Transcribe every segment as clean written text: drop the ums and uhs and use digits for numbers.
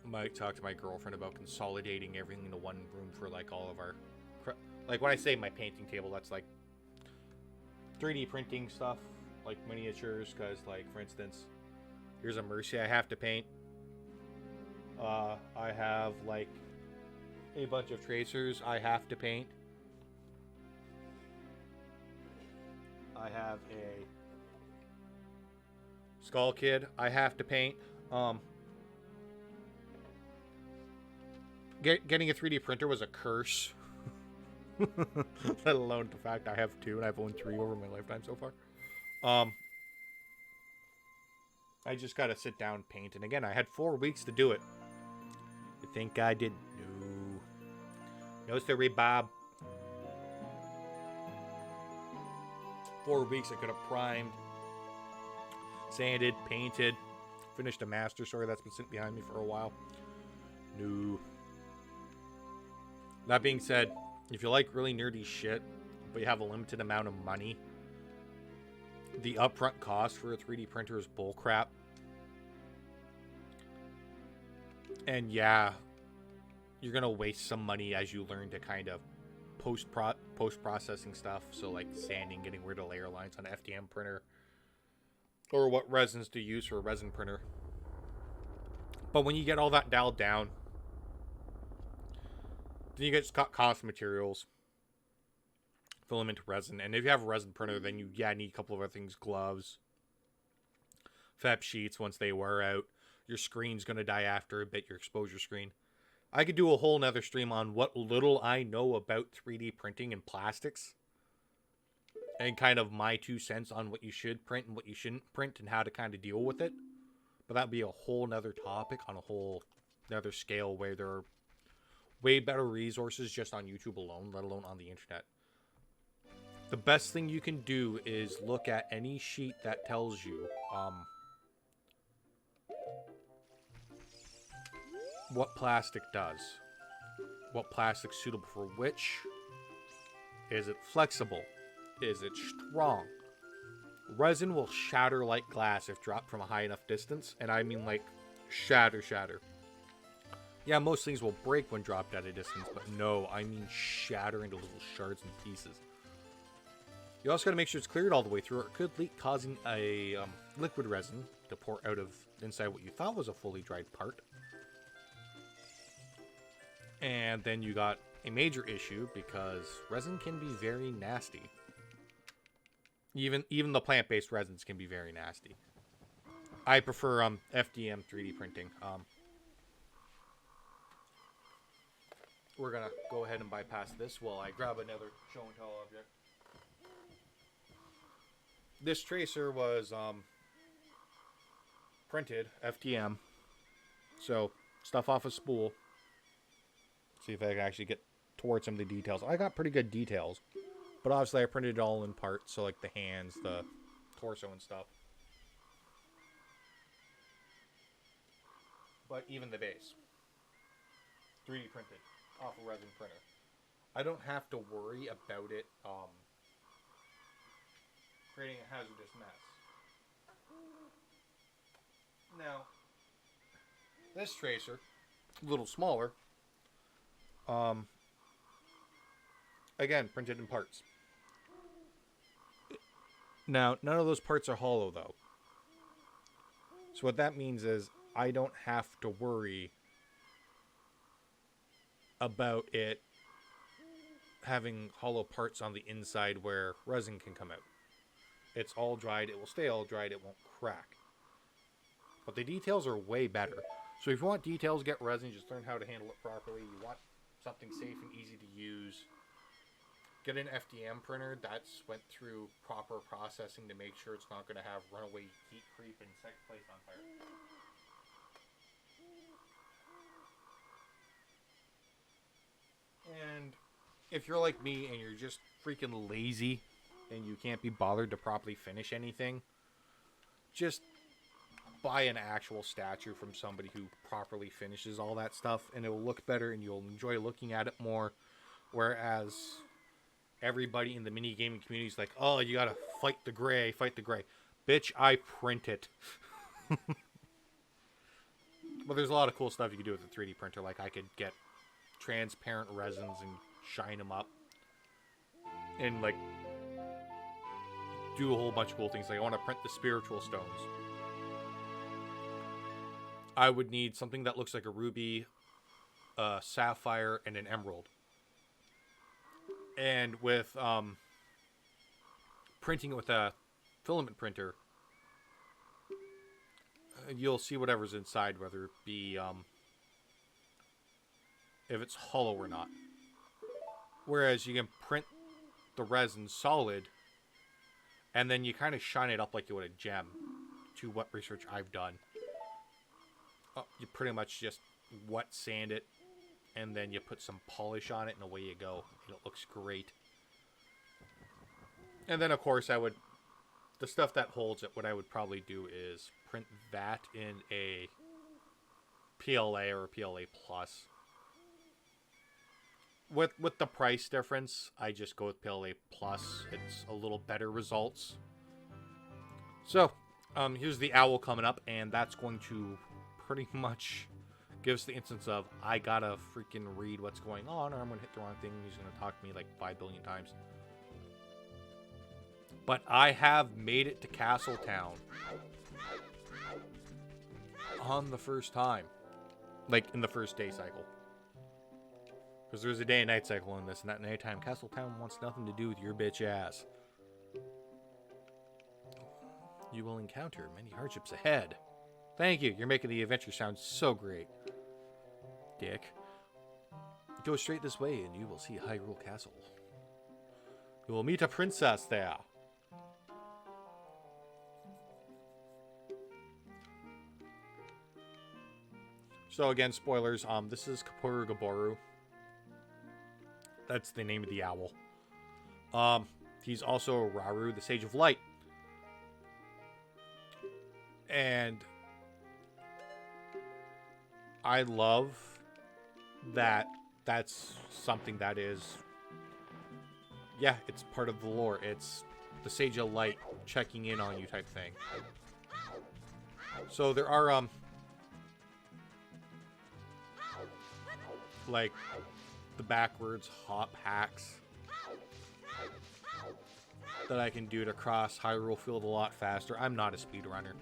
might talk to my girlfriend about consolidating everything into one room for like all of our, like when I say my painting table, that's like 3D printing stuff, like miniatures. Because like for instance, here's a Mercy I have to paint. I have like a bunch of tracers I have to paint. I have a Skull Kid I have to paint. Getting a 3D printer was a curse. Let alone the fact I have 2 and I've owned 3 over my lifetime so far. I just gotta sit down and paint. And again, I had 4 weeks to do it. You think I did? No. No, sorry, Bob. 4 weeks I could have primed, sanded, painted, finished a master story that's been sitting behind me for a while. No. That being said, if you like really nerdy shit, but you have a limited amount of money, the upfront cost for a 3D printer is bullcrap. And yeah, you're going to waste some money as you learn to kind of post-processing stuff. So like sanding, getting rid of layer lines on an FDM printer, or what resins to use for a resin printer. But when you get all that dialed down, then you get cost materials, filament resin, and if you have a resin printer, then you need a couple of other things: gloves, FEP sheets. Once they wear out, your screen's gonna die after a bit. Your exposure screen. I could do a whole nother stream on what little I know about 3D printing and plastics, and kind of my 2 cents on what you should print and what you shouldn't print, and how to kind of deal with it. But that'd be a whole nother topic on a whole nother scale, where there are way better resources just on YouTube alone, let alone on the internet. The best thing you can do is look at any sheet that tells you what plastic does, what plastic's suitable for which. Is it flexible? Is it strong? Resin will shatter like glass if dropped from a high enough distance, and I mean like shatter. Yeah, most things will break when dropped at a distance, but no, I mean shatter into little shards and pieces. You also got to make sure it's cleared all the way through, or it could leak, causing a liquid resin to pour out of inside what you thought was a fully dried part. And then you got a major issue, because resin can be very nasty. Even the plant-based resins can be very nasty. I prefer FDM 3D printing. We're gonna go ahead and bypass this while I grab another show and tell object. This tracer was printed FDM, so stuff off a spool. See if I can actually get towards some of the details. I got pretty good details, but obviously I printed it all in parts, so like the hands, the torso and stuff. But even the base, 3D printed off a resin printer. I don't have to worry about it creating a hazardous mess. Now, this tracer, a little smaller, again, printed in parts. Now, none of those parts are hollow, though. So what that means is I don't have to worry about it having hollow parts on the inside where resin can come out. It's all dried. It will stay all dried. It won't crack. But the details are way better. So if you want details, get resin. Just learn how to handle it properly. You want something safe and easy to use, get an FDM printer that's went through proper processing to make sure it's not going to have runaway heat creep and set place on fire. And if you're like me and you're just freaking lazy and you can't be bothered to properly finish anything, just buy an actual statue from somebody who properly finishes all that stuff, and it will look better and you'll enjoy looking at it more. Whereas everybody in the mini gaming community is like, oh, you gotta fight the gray. Bitch, I print it. But there's a lot of cool stuff you can do with a 3D printer. Like, I could get transparent resins and shine them up. And, like, do a whole bunch of cool things. Like, I want to print the spiritual stones. I would need something that looks like a ruby, a sapphire, and an emerald. And with printing it with a filament printer, you'll see whatever's inside, whether it be if it's hollow or not. Whereas you can print the resin solid, and then you kind of shine it up like you would a gem, to what research I've done. You pretty much just wet sand it, and then you put some polish on it, and away you go. And it looks great. And then, of course, the stuff that holds it, what I would probably do is print that in a PLA or a PLA Plus. With the price difference, I just go with PLA Plus. It's a little better results. So, here's the owl coming up, and that's going to pretty much give us the instance of, I gotta freaking read what's going on, or I'm gonna hit the wrong thing, and he's gonna talk to me like 5 billion times. But I have made it to Castle Town on the first time. Like, in the first day cycle. Because there's a day and night cycle in this, and that nighttime Castle Town wants nothing to do with your bitch ass. You will encounter many hardships ahead. Thank you. You're making the adventure sound so great. Dick. Go straight this way and you will see Hyrule Castle. You will meet a princess there. So again, spoilers. This is Kaporu Gaboru. That's the name of the owl. He's also Rauru, the Sage of Light. And I love that that's something that is, yeah, it's part of the lore. It's the Sage of Light checking in on you type thing. So there are, like, the backwards hop hacks that I can do to cross Hyrule Field a lot faster. I'm not a speedrunner.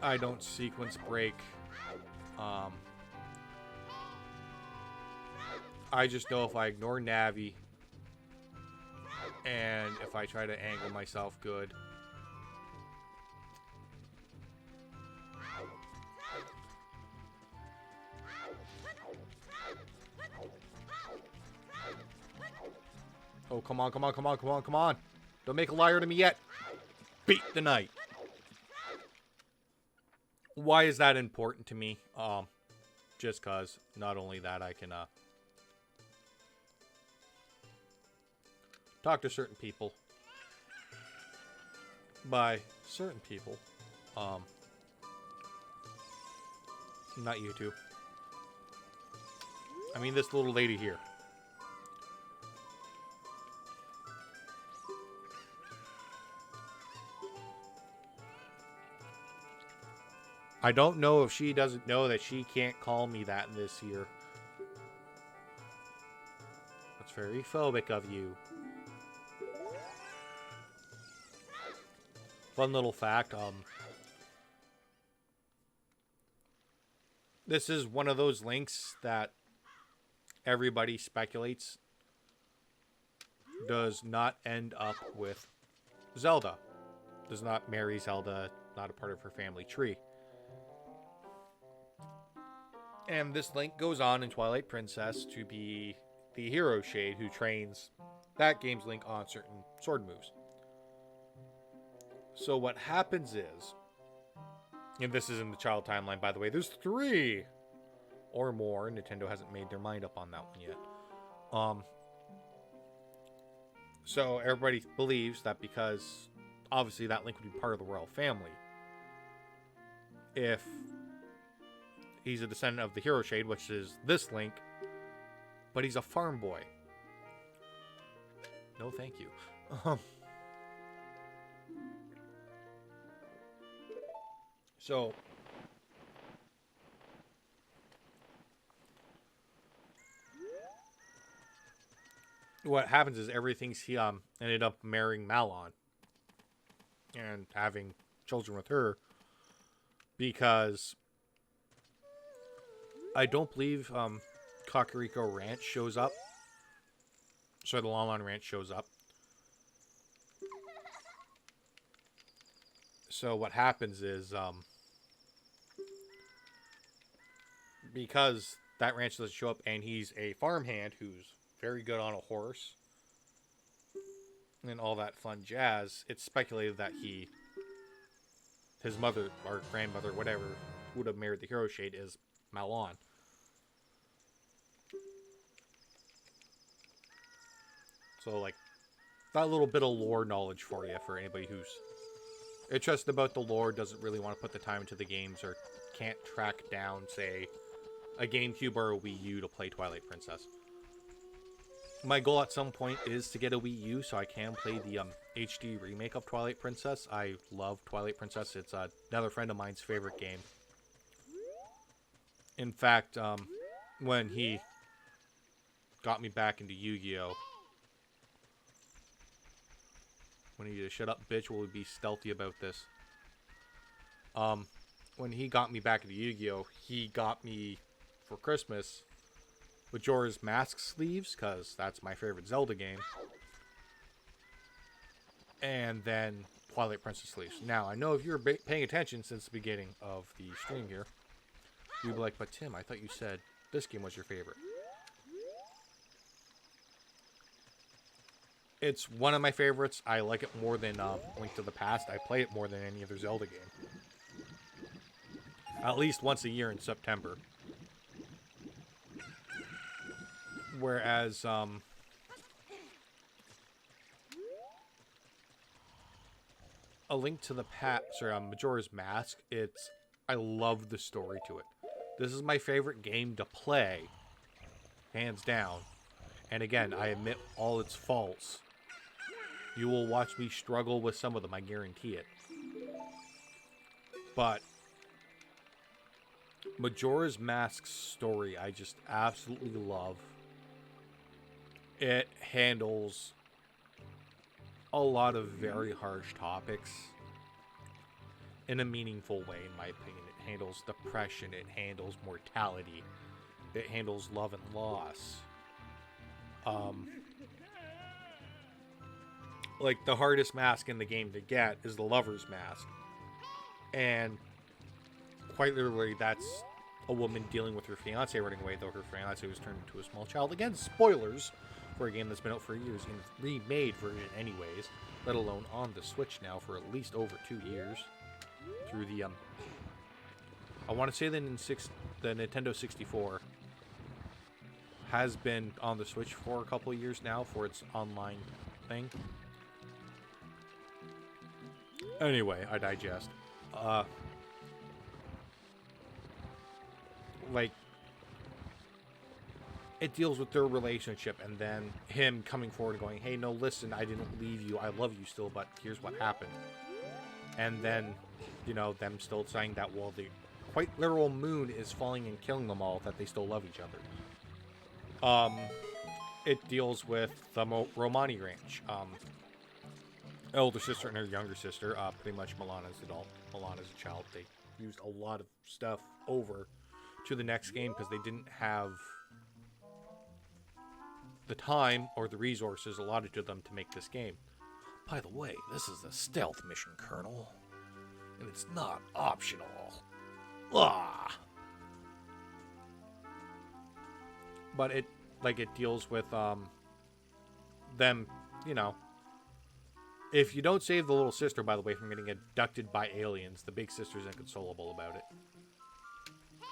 I don't sequence break. I just know if I ignore Navi and if I try to angle myself good, oh, come on, come on, come on, come on, come on. Don't make a liar to me yet. Beat the knight. Why is that important to me? Just because not only that, I can talk to certain people. By certain people, not you two. I mean this little lady here. I don't know if she doesn't know that she can't call me that this year. That's very phobic of you. Fun little fact, this is one of those links that everybody speculates does not end up with Zelda. Does not marry Zelda, not a part of her family tree. And this Link goes on in Twilight Princess to be the hero shade who trains that game's Link on certain sword moves. So what happens is, and this is in the child timeline, by the way, there's 3 or more. Nintendo hasn't made their mind up on that one yet. So everybody believes that because obviously that Link would be part of the royal family, if he's a descendant of the hero shade, which is this Link, but he's a farm boy. No, thank you. So what happens is everything's he ended up marrying Malon and having children with her because I don't believe Kakariko Ranch shows up. So the Lon Lon Ranch shows up. So what happens is because that ranch doesn't show up and he's a farmhand who's very good on a horse and all that fun jazz, it's speculated that his mother or grandmother, whatever, would have married the Hero Shade is Malon. So, like, that little bit of lore knowledge for you, for anybody who's interested about the lore, doesn't really want to put the time into the games, or can't track down, say, a GameCube or a Wii U to play Twilight Princess. My goal at some point is to get a Wii U so I can play the HD remake of Twilight Princess. I love Twilight Princess. It's another friend of mine's favorite game. In fact, when he got me back into Yu-Gi-Oh! When he just shut up, bitch, will we be stealthy about this? When he got me back into Yu-Gi-Oh! He got me, for Christmas, Majora's Mask sleeves, because that's my favorite Zelda game. And then Twilight Princess sleeves. Now, I know if you were paying attention since the beginning of the stream here, you'd be like, but Tim, I thought you said this game was your favorite. It's one of my favorites. I like it more than Link to the Past. I play it more than any other Zelda game. At least once a year in September. Whereas, A Link to the Past, sorry, Majora's Mask, I love the story to it. This is my favorite game to play, hands down. And again, I admit all its faults. You will watch me struggle with some of them, I guarantee it. But Majora's Mask's story, I just absolutely love. It handles a lot of very harsh topics in a meaningful way, in my opinion. It handles depression, it handles mortality, it handles love and loss. Like, the hardest mask in the game to get is the Lover's Mask. And quite literally, that's a woman dealing with her fiancé running away, though her fiancé was turned into a small child. Again, spoilers for a game that's been out for years, and remade version anyways, let alone on the Switch now for at least over 2 years. Through the, I want to say that the Nintendo 64 has been on the Switch for a couple of years now for its online thing. Anyway, I digest. Like, it deals with their relationship, and then him coming forward and going, hey, no, listen, I didn't leave you, I love you still, but here's what happened. And then, you know, them still saying that, well, the quite literal moon is falling and killing them all, that they still love each other. It deals with the Romani Ranch. Elder sister and her younger sister, pretty much Milana's adult, Milana's a child. They used a lot of stuff over to the next game because they didn't have the time or the resources allotted to them to make this game. By the way, this is a stealth mission, Colonel, and it's not optional. Ah. But it deals with them, you know. If you don't save the little sister, by the way, from getting abducted by aliens, the big sister's inconsolable about it.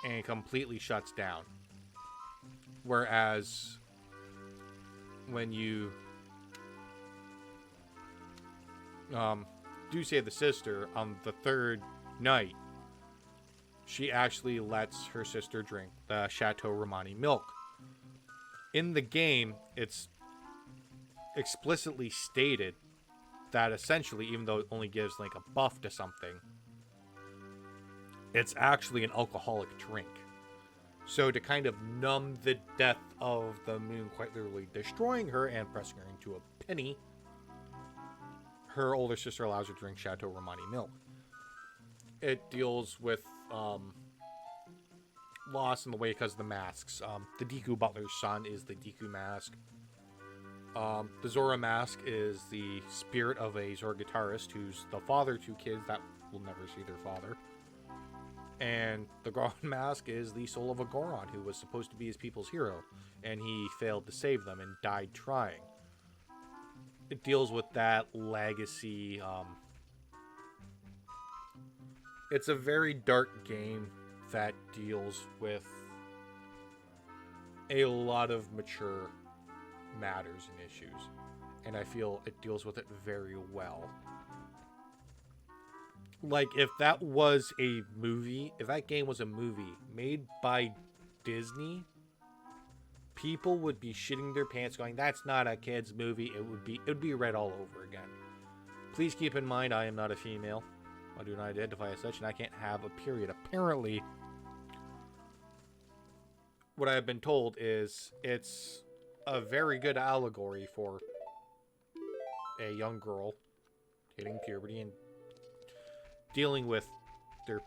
And it completely shuts down. Whereas, when you do save the sister, on the third night, she actually lets her sister drink the Chateau Romani milk. In the game, it's explicitly stated that essentially, even though it only gives like a buff to something, it's actually an alcoholic drink. So to kind of numb the death of the moon, quite literally destroying her and pressing her into a penny, her older sister allows her to drink Chateau Romani milk. It deals with loss in the way because of the masks. The Deku Butler's son is the Deku mask. The Zora mask is the spirit of a Zora guitarist who's the father to kids that will never see their father. And the Goron mask is the soul of a Goron who was supposed to be his people's hero, and he failed to save them and died trying. It deals with that legacy. It's a very dark game that deals with a lot of mature matters and issues, and I feel it deals with it very well. Like, if that was a movie, if that game was a movie made by Disney, people would be shitting their pants going, that's not a kid's movie. It would be read all over again. Please keep in mind, I am not a female. I do not identify as such, and I can't have a period. Apparently, what I have been told is it's a very good allegory for a young girl hitting puberty and dealing with their